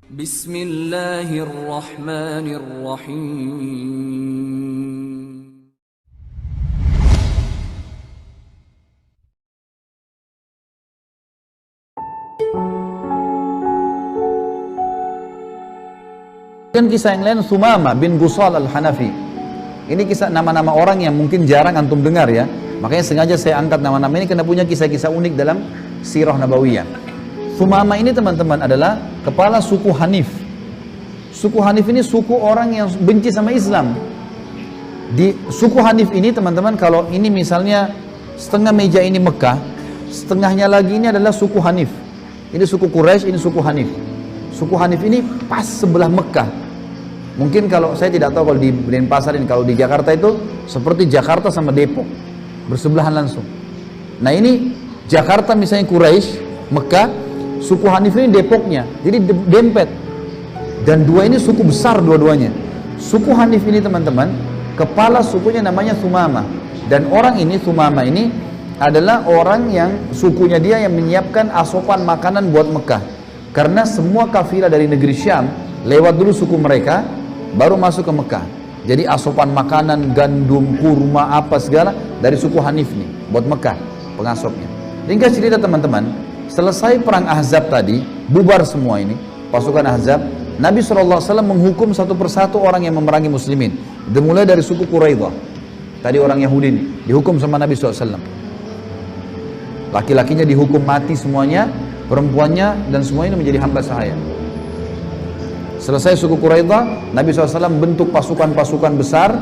Bismillahirrahmanirrahim. Dan kisah yang lain Sumama bin Gusal al-Hanafi. Ini kisah nama-nama orang yang mungkin jarang antum dengar ya. Makanya sengaja saya angkat nama-nama ini karena punya kisah-kisah unik dalam sirah nabawiyah. Sumama ini teman-teman adalah kepala suku Hanif. Suku Hanif ini suku orang yang benci sama Islam. Di suku Hanif ini teman-teman, kalau ini misalnya setengah meja ini Mekah, setengahnya lagi ini adalah suku Hanif. Ini suku Quraisy, ini suku Hanif. Suku Hanif ini pas sebelah Mekah. Mungkin kalau saya tidak tahu kalau di Denpasar ini, kalau di Jakarta itu seperti Jakarta sama Depok, bersebelahan langsung. Nah ini Jakarta misalnya Quraisy, Mekah, suku Hanif ini Depoknya, jadi dempet. Dan dua ini suku besar dua-duanya. Suku Hanif ini teman-teman, kepala sukunya namanya Sumama. Dan orang ini, Sumama ini adalah orang yang sukunya dia yang menyiapkan asupan makanan buat Mekah. Karena semua kafilah dari negeri Syam lewat dulu suku mereka, baru masuk ke Mekah. Jadi asupan makanan, gandum, kurma, apa segala dari suku Hanif nih buat Mekah, pengasopnya. Ringkas cerita teman-teman, selesai perang Ahzab tadi, bubar semua ini pasukan Ahzab. Nabi SAW menghukum satu persatu orang yang memerangi muslimin. Dimulai dari suku Quraidah, tadi orang Yahudi ini dihukum sama Nabi SAW. Laki-lakinya dihukum mati semuanya, perempuannya dan semuanya menjadi hamba sahaya. Selesai suku Quraidah, Nabi SAW bentuk pasukan-pasukan besar,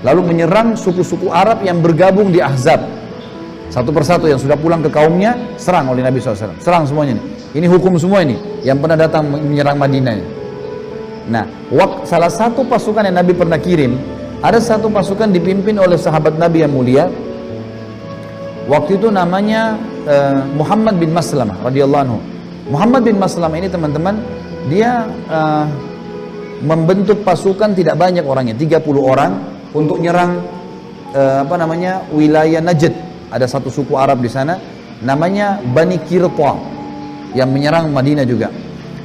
lalu menyerang suku-suku Arab yang bergabung di Ahzab. Satu persatu yang sudah pulang ke kaumnya, serang oleh Nabi SAW. Serang semuanya nih. Ini hukum semua ini, yang pernah datang menyerang Madinah ini. Nah, salah satu pasukan yang Nabi pernah kirim, ada satu pasukan dipimpin oleh sahabat Nabi yang mulia. Waktu itu namanya Muhammad bin Maslamah radhiyallahu anhu. Muhammad bin Maslamah ini teman-teman, dia membentuk pasukan tidak banyak orangnya, 30 orang untuk nyerang wilayah Najd. Ada satu suku Arab di sana namanya Bani Qirta yang menyerang Madinah juga.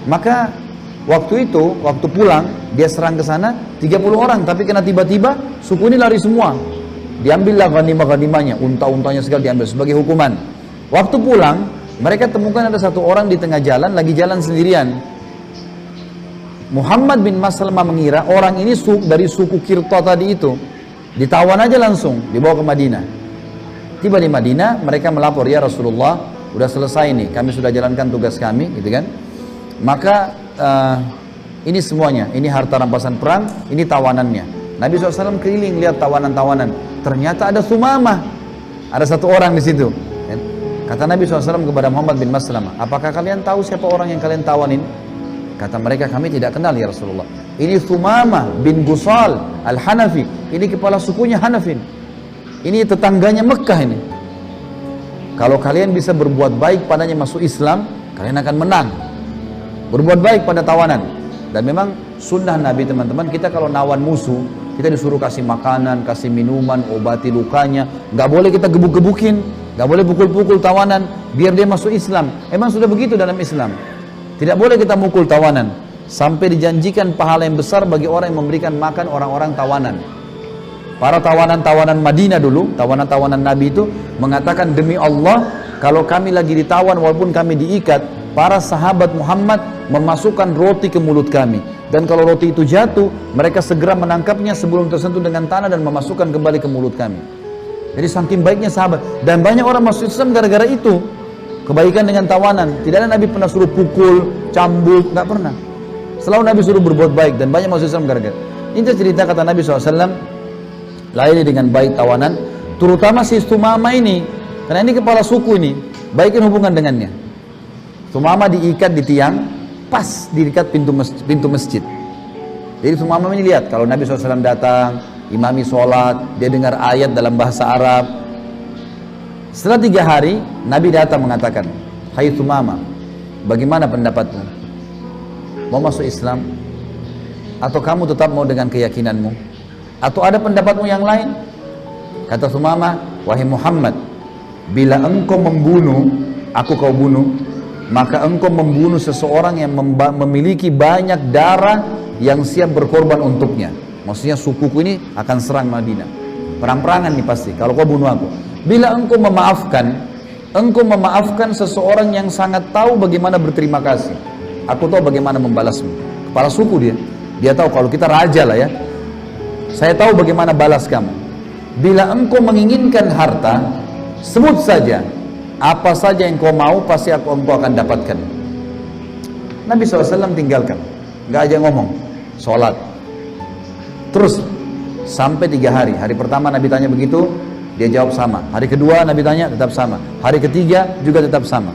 Maka waktu itu, waktu pulang dia serang ke sana 30 orang, tapi kena tiba-tiba suku ini lari semua. Diambillah ghanimah-ghanimahnya, unta-untanya segala diambil sebagai hukuman. Waktu pulang, mereka temukan ada satu orang di tengah jalan, lagi jalan sendirian. Muhammad bin Maslamah mengira orang ini dari suku Qirta tadi itu. Ditawan aja langsung, dibawa ke Madinah. Tiba di Madinah, mereka melapor, ya Rasulullah, udah selesai nih, kami sudah jalankan tugas kami, gitu kan. Maka ini semuanya, ini harta rampasan perang, ini tawanannya. Nabi SAW keliling lihat tawanan-tawanan. Ternyata ada Sumamah, ada satu orang di situ. Kata Nabi SAW kepada Muhammad bin Maslamah, apakah kalian tahu siapa orang yang kalian tawanin? Kata mereka, kami tidak kenal ya Rasulullah. Ini Sumamah bin Gusal al-Hanafi, ini kepala sukunya Hanafin. Ini tetangganya Mekah ini. Kalau kalian bisa berbuat baik padanya masuk Islam, kalian akan menang. Berbuat baik pada tawanan. Dan memang sunnah Nabi teman-teman, kita kalau nawan musuh, kita disuruh kasih makanan, kasih minuman, obati lukanya. Gak boleh kita gebuk-gebukin, gak boleh pukul-pukul tawanan, biar dia masuk Islam. Emang sudah begitu dalam Islam. Tidak boleh kita mukul tawanan. Sampai dijanjikan pahala yang besar bagi orang yang memberikan makan orang-orang tawanan. Para tawanan-tawanan Madinah dulu, tawanan-tawanan Nabi itu mengatakan, demi Allah, kalau kami lagi ditawan walaupun kami diikat, para sahabat Muhammad memasukkan roti ke mulut kami. Dan kalau roti itu jatuh, mereka segera menangkapnya sebelum tersentuh dengan tanah dan memasukkan kembali ke mulut kami. Jadi saking baiknya sahabat. Dan banyak orang masuk Islam gara-gara itu. Kebaikan dengan tawanan. Tidak ada Nabi pernah suruh pukul, cambuk, nggak pernah. Selalu Nabi suruh berbuat baik dan banyak masuk Islam gara-gara. Ini cerita kata Nabi SAW, layani dengan baik tawanan, terutama si Sumama ini, karena ini kepala suku ini, baikin hubungan dengannya. Sumama diikat di tiang, pas diikat pintu masjid. Jadi Sumama ini lihat, kalau Nabi SAW datang, imami sholat, dia dengar ayat dalam bahasa Arab. Setelah 3 hari, Nabi datang mengatakan, hai Sumama, bagaimana pendapatmu? Mau masuk Islam? Atau kamu tetap mau dengan keyakinanmu? Atau ada pendapatmu yang lain? Kata Sumamah, wahai Muhammad, bila engkau membunuh, aku kau bunuh. maka engkau membunuh seseorang yang memiliki banyak darah yang siap berkorban untuknya. Maksudnya sukuku ini akan serang Madinah. Perang-perangan nih pasti, kalau kau bunuh aku. Bila engkau memaafkan seseorang yang sangat tahu bagaimana berterima kasih. Aku tahu bagaimana membalasmu. Kepala suku dia tahu kalau kita raja lah ya. Saya tahu bagaimana balas kamu. Bila engkau menginginkan harta, sebut saja apa saja yang kau mau, pasti engkau akan dapatkan. Nabi SAW tinggalkan, nggak aja ngomong, sholat. Terus sampai 3 hari. Hari pertama Nabi tanya begitu, dia jawab sama. Hari kedua Nabi tanya, tetap sama. Hari ketiga juga tetap sama.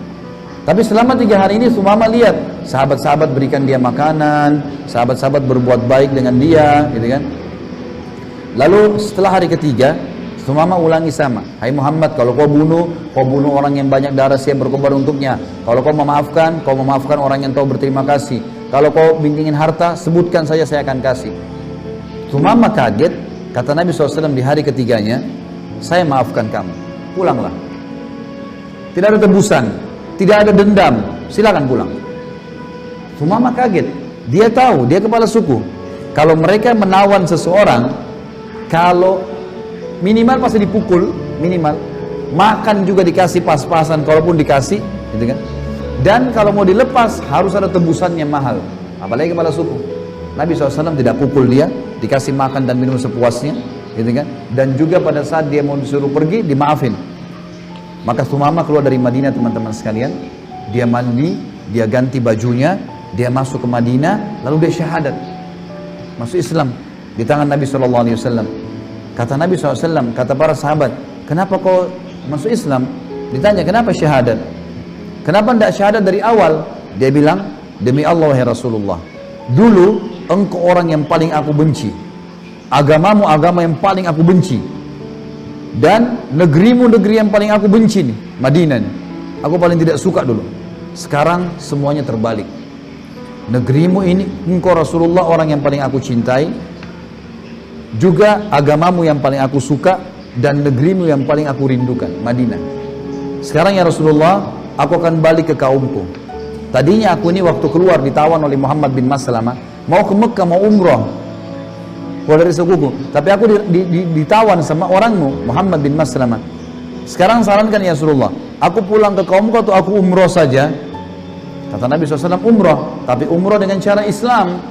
Tapi selama 3 hari ini Sumama lihat sahabat-sahabat berikan dia makanan, sahabat-sahabat berbuat baik dengan dia, gitu kan. Lalu setelah hari ketiga, Sumama ulangi sama. Hai Muhammad, kalau kau bunuh orang yang banyak darah siap berkorban untuknya. Kalau kau memaafkan orang yang tahu berterima kasih. Kalau kau bintingin harta, sebutkan saja, saya akan kasih. Sumama kaget, kata Nabi SAW di hari ketiganya, saya maafkan kamu, pulanglah. Tidak ada tebusan, tidak ada dendam, silakan pulang. Sumama kaget, dia tahu, dia kepala suku. Kalau mereka menawan seseorang, kalau minimal pasti dipukul, minimal. Makan juga dikasih pas-pasan, kalaupun dikasih, gitu kan. Dan kalau mau dilepas, harus ada tebusan yang mahal. Apalagi kepala suku. Nabi SAW tidak pukul dia, dikasih makan dan minum sepuasnya, gitu kan. Dan juga pada saat dia mau disuruh pergi, dimaafin. Maka Sumama keluar dari Madinah, teman-teman sekalian. Dia mandi, dia ganti bajunya, dia masuk ke Madinah, lalu dia syahadat, masuk Islam di tangan Nabi SAW. Kata Nabi SAW, kata para sahabat, kenapa kau masuk Islam? Ditanya, kenapa syahadat? Kenapa tidak syahadat dari awal? Dia bilang, demi Allah ya Rasulullah, dulu engkau orang yang paling aku benci, agamamu agama yang paling aku benci, dan negerimu negeri yang paling aku benci nih, Madinah nih, aku paling tidak suka dulu. Sekarang semuanya terbalik. Negerimu ini, engkau Rasulullah orang yang paling aku cintai, juga agamamu yang paling aku suka, dan negerimu yang paling aku rindukan, Madinah. Sekarang ya Rasulullah, aku akan balik ke kaumku. Tadinya aku ini waktu keluar ditawan oleh Muhammad bin Maslamah, mau ke Mekah, mau umroh, keluar dari sukuku. Tapi aku ditawan sama orangmu, Muhammad bin Maslamah. Sekarang sarankan ya Rasulullah, aku pulang ke kaumku atau aku umroh saja? Kata Nabi SAW, umroh, tapi umroh dengan cara Islam.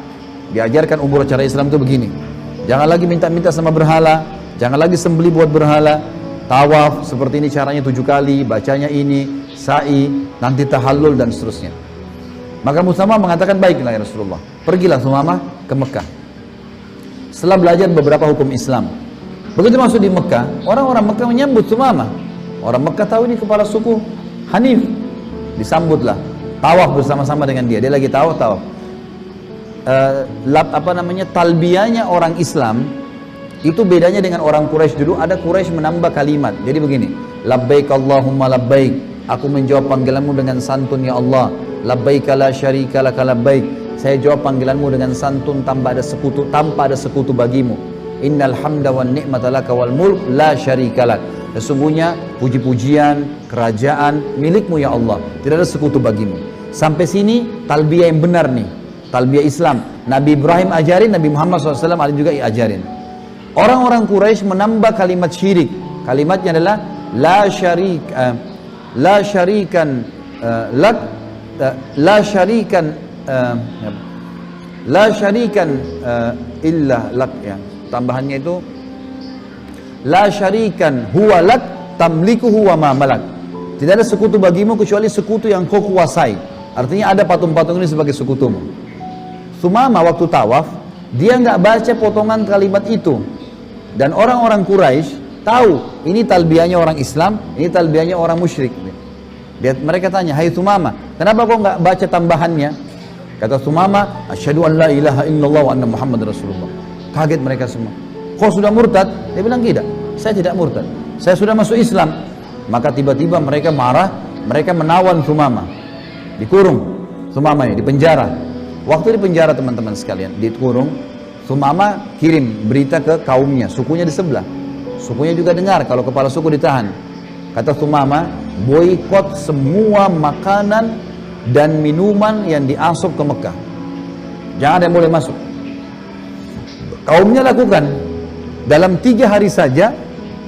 Diajarkan umroh cara Islam itu begini. Jangan lagi minta-minta sama berhala, jangan lagi sembeli buat berhala. Tawaf seperti ini caranya 7 kali, bacanya ini, sa'i, nanti tahallul dan seterusnya. Maka Sumama mengatakan, baiklah ya Rasulullah. Pergilah Sumama ke Mekah. Setelah belajar beberapa hukum Islam, begitu masuk di Mekah, orang-orang Mekah menyambut Sumama. Orang Mekah tahu ini kepala suku Hanif, disambutlah. Tawaf bersama-sama dengan dia. Dia lagi tawaf. Talbiyahnya orang Islam itu bedanya dengan orang Quraisy dulu. Ada Quraisy menambah kalimat. Jadi begini, labbaik Allahumma labbaik, aku menjawab panggilanmu dengan santun ya Allah. Labbaik la syarika laka labbaik, saya jawab panggilanmu dengan santun tanpa ada sekutu bagimu. Innal hamda wan ni'mata laka wal mulk la syarika lak, sesungguhnya puji-pujian, kerajaan milikmu ya Allah, tidak ada sekutu bagimu. Sampai sini talbiyah yang benar nih, talbiyah Islam. Nabi Ibrahim ajarin, Nabi Muhammad SAW ada juga ajarin. Orang-orang Quraisy menambah kalimat syirik. Kalimatnya adalah la syarikan illa lak, ya. Tambahannya itu la syarikan huwa lak tamlikuhu wa ma malak. Tidak ada sekutu bagimu kecuali sekutu yang kau kuasai. Artinya ada patung-patung ini sebagai sekutumu. Sumama waktu tawaf, dia nggak baca potongan kalimat itu. Dan orang-orang Quraisy tahu ini talbiyahnya orang Islam, ini talbiyahnya orang musyrik. Mereka tanya, hai Sumama, kenapa kau nggak baca tambahannya? Kata Sumama, asyhadu an la ilaha illallah wa anna Muhammad Rasulullah. Kaget mereka semua. Kau sudah murtad? Dia bilang, tidak, saya tidak murtad, saya sudah masuk Islam. Maka tiba-tiba mereka marah, mereka menawan Sumama, dikurung Sumama ini, di penjara. Waktu di penjara teman-teman sekalian, dikurung, Sumama kirim berita ke kaumnya, sukunya di sebelah. Sukunya juga dengar kalau kepala suku ditahan. Kata Sumama, boikot semua makanan dan minuman yang diasup ke Mekah. Jangan ada yang boleh masuk. Kaumnya lakukan. Dalam 3 hari saja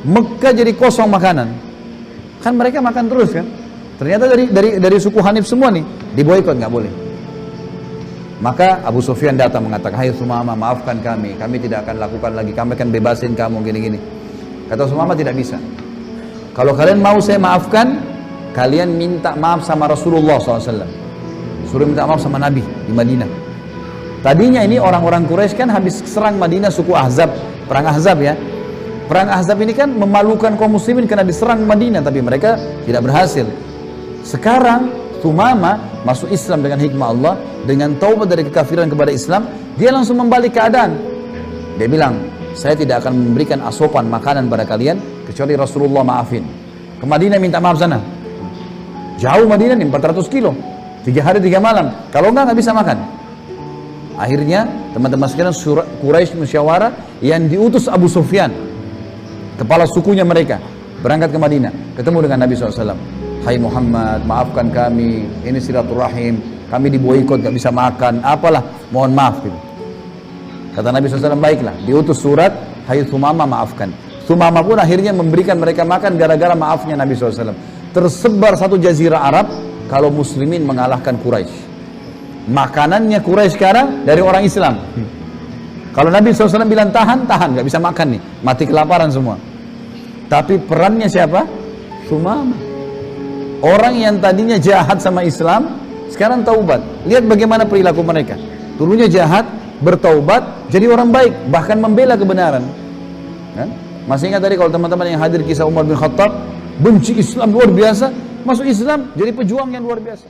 Mekah jadi kosong makanan. Kan mereka makan terus kan. Ternyata dari suku Hanif semua nih diboikot, nggak boleh. Maka Abu Sufyan datang mengatakan, "Hai Sumama, maafkan kami tidak akan lakukan lagi, kami akan bebasin kamu gini-gini." Kata Sumama, tidak bisa. Kalau kalian mau saya maafkan, kalian minta maaf sama Rasulullah SAW. Suruh minta maaf sama Nabi di Madinah. Tadinya ini orang-orang Quraisy kan habis serang Madinah suku Ahzab, perang Ahzab ya. Perang Ahzab ini kan memalukan kaum muslimin karena diserang Madinah, tapi mereka tidak berhasil. Sekarang Sumama masuk Islam dengan hikmah Allah, dengan taubat dari kekafiran kepada Islam, dia langsung membalik keadaan. Dia bilang, saya tidak akan memberikan asupan makanan pada kalian kecuali Rasulullah maafin. Ke Madinah minta maaf sana. Jauh Madinah nih, 400 kilo. 3 hari 3 malam. Kalau enggak bisa makan. Akhirnya teman-teman sekalian Quraisy musyawarah, yang diutus Abu Sufyan, kepala sukunya mereka, berangkat ke Madinah, ketemu dengan Nabi SAW. Hai Muhammad, maafkan kami, ini silaturahim, kami diboikot, gak bisa makan, apalah, mohon maaf gitu. Kata Nabi SAW, baiklah, diutus surat, hai Sumama maafkan. Sumama pun akhirnya memberikan mereka makan gara-gara maafnya Nabi SAW. Tersebar satu jazirah Arab kalau muslimin mengalahkan Quraisy. Makanannya Quraisy sekarang dari orang Islam. Kalau Nabi SAW bilang tahan, gak bisa makan nih, mati kelaparan semua. Tapi perannya siapa? Sumama. Orang yang tadinya jahat sama Islam, sekarang taubat. Lihat bagaimana perilaku mereka. Dulunya jahat, bertaubat, jadi orang baik, bahkan membela kebenaran. Kan? Masih ingat tadi kalau teman-teman yang hadir kisah Umar bin Khattab, benci Islam luar biasa, masuk Islam, jadi pejuang yang luar biasa.